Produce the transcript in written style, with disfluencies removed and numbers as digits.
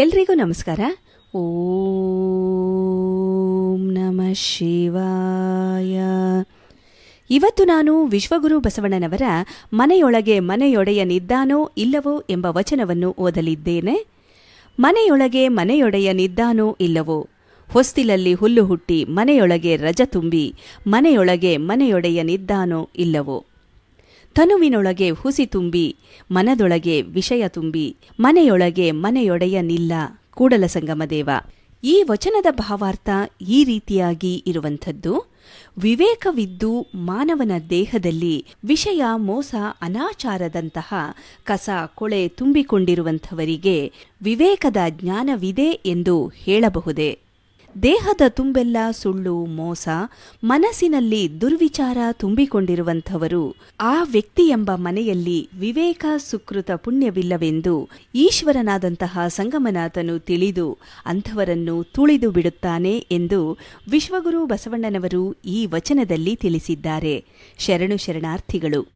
ಎಲ್ರಿಗೂ ನಮಸ್ಕಾರ. ಓಂ ನಮಃ ಶಿವಾಯ. ಇವತ್ತು ನಾನು ವಿಶ್ವಗುರು ಬಸವಣ್ಣನವರ ಮನೆಯೊಳಗೆ ಮನೆಯೊಡೆಯನಿದ್ದಾನೋ ಇಲ್ಲವೋ ಎಂಬ ವಚನವನ್ನು ಓದಲಿದ್ದೇನೆ. ಮನೆಯೊಳಗೆ ಮನೆಯೊಡೆಯನಿದ್ದಾನೋ ಇಲ್ಲವೋ, ಹೊಸ್ತಿಲಲ್ಲಿ ಹುಲ್ಲು ಹುಟ್ಟಿ ಮನೆಯೊಳಗೆ ರಜ ತುಂಬಿ ಮನೆಯೊಳಗೆ ಮನೆಯೊಡೆಯನಿದ್ದಾನೋ ಇಲ್ಲವೋ, ತನುವಿನೊಳಗೆ ಹುಸಿ ತುಂಬಿ ಮನದೊಳಗೆ ವಿಷಯ ತುಂಬಿ ಮನೆಯೊಳಗೆ ಮನೆಯೊಡೆಯನಿಲ್ಲ ಕೂಡಲಸಂಗಮದೇವ. ಈ ವಚನದ ಭಾವಾರ್ಥ ಈ ರೀತಿಯಾಗಿ ಇರುವಂಥದ್ದು: ವಿವೇಕವಿದ್ದು ಮಾನವನ ದೇಹದಲ್ಲಿ ವಿಷಯ, ಮೋಸ, ಅನಾಚಾರದಂತಹ ಕಸ ಕೊಳೆ ತುಂಬಿಕೊಂಡಿರುವಂಥವರಿಗೆ ವಿವೇಕದ ಜ್ಞಾನವಿದೆ ಎಂದು ಹೇಳಬಹುದೇ? ದೇಹದ ತುಂಬೆಲ್ಲ ಸುಳ್ಳು, ಮೋಸ, ಮನಸ್ಸಿನಲ್ಲಿ ದುರ್ವಿಚಾರ ತುಂಬಿಕೊಂಡಿರುವಂಥವರು ಆ ವ್ಯಕ್ತಿ ಎಂಬ ಮನೆಯಲ್ಲಿ ವಿವೇಕ ಸುಕೃತ ಪುಣ್ಯವಿಲ್ಲವೆಂದು ಈಶ್ವರನಾದಂತಹ ಸಂಗಮನಾಥನು ತಿಳಿದು ಅಂಥವರನ್ನು ತುಳಿದು ಬಿಡುತ್ತಾನೆ ಎಂದು ವಿಶ್ವಗುರು ಬಸವಣ್ಣನವರು ಈ ವಚನದಲ್ಲಿ ತಿಳಿಸಿದ್ದಾರೆ. ಶರಣು ಶರಣಾರ್ಥಿಗಳು.